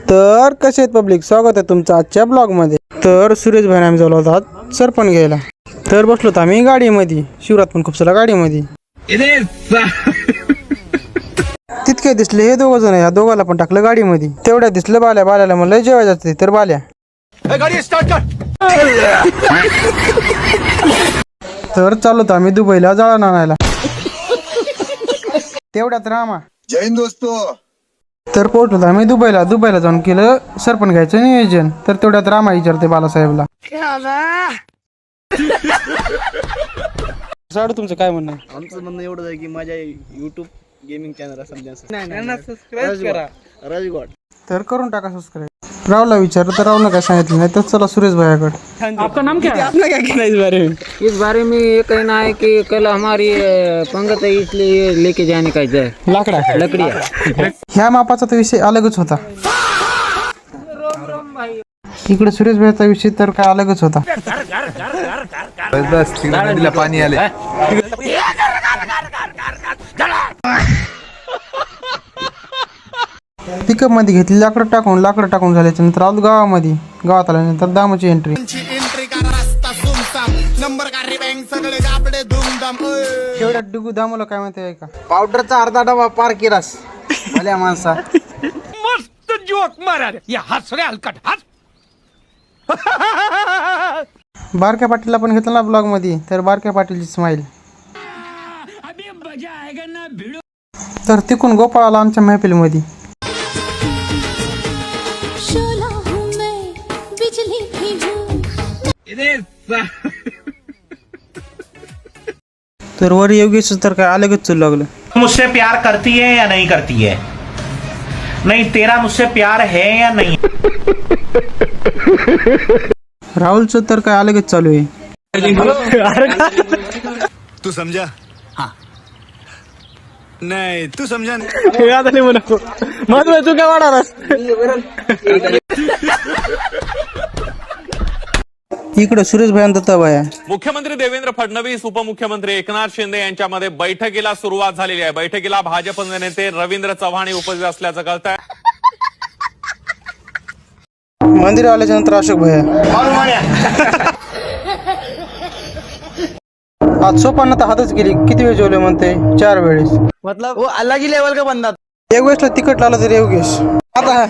तर कसे आहेत पब्लिक, स्वागत आहे तुमचं आजच्या ब्लॉगमध्ये. तर सुरेश भाई आम्ही झालो होतो सरपण घ्यायला. तर बसलो होतो आम्ही गाडीमध्ये, शिवरात पण खूप सारा गाडीमध्ये. तितके दिसले हे दोघ जण, या दोघाला पण टाकलं गाडीमध्ये. तेवढ्या दिसलं बाल्याला म्हणलं जेवायला जाते. तर बाल्या गाडी स्टार्ट कर. तर चाललो होतो आम्ही दुबईला जाळण आणायला. तेवढ्यात रामा जय हिंद दोस्तो. तर पोहोचलो आम्ही दुबईला जाऊन केलं सरपण घ्यायचं नियोजन. तर तेवढ्यात रामा विचारते बालासाहेबला, साडू तुमचं काय म्हणणं आहे? आमचं म्हणणं एवढंच आहे की माझ्या युट्यूब गेमिंग चॅनल सबस्क्राईब करा राजगोड. तर करून टाका सबस्क्राईब. रावला विचारलं तर रावला काय सांगितलं नाही. तर चला सुरेश भाईकडे. आपका नाम क्या है? आपने क्या कहना इस बारे में? इस बारे में ये कहना है कि कल हमारी पंगत है, इसलिए लेके जाने का है लाकडा लकड़ियाँ. ह्या मापाचा तर विषय अलगच होता. इकडे सुरेश भाईचा विषय तर काय अलगच होता. पाणी आले. पिकअप मध्ये घेतली लाकडं टाकून झाल्याच्या नंतर आलो गावामध्ये. गावात आल्यानंतर दामाची एंट्री. एवढ्या डुगू दामूला काय माहिती आहे का? पावडरचा अर्धा डबा पार केलास भल्या माणसा. मस्त जोक मारा रे. या हस रे हलकट हस. बारक्या पाटीलला पण घेतलं ना ब्लॉग मध्ये. तर बारक्या पाटीलची स्माईल. तर तिकून गोपाळ आला आमच्या महफिलमध्ये. तर वर योगेश तर काय अलगच चलू लागलं. मुझसे प्यार करती है या नहीं करती है? नहीं, तेरा मुझसे प्यार है या नहीं? राहुलचं तर काय अलगच चालू आहे. तू समझा? हाँ. नहीं तू समझा. आता नाही म्हणतो मग तू काय वाढणार? इकडे सुरेश भाई दत्ता भाया. मुख्यमंत्री देवेंद्र फडणवीस, उपमुख्यमंत्री एकनाथ शिंदे यांच्यामध्ये बैठकीला सुरुवात झालेली आहे. बैठकीला भाजप नेते रवींद्र चव्हाण उपस्थित असल्याचं कळतंय. मंदिर आल्याच्या नंतर अशोक भैया. आज सोपान तर हातच गेली. किती वेळ जेवले म्हणते? 4 वेळेस. मतलब वो अलग ही लेवल का बंदा. एक वेळेसला तिकट लावलं तरी योगेश. आता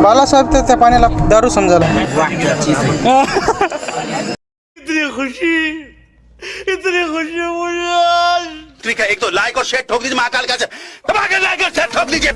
बालासाहेब तर त्या पाण्याला दारू समजायला. इतनी खुशी मुझे. ठीक है, एक तो लाइक और शेयर ठोक दीजिए महाकाल का. लाइक और शेयर ठोक दीजिए.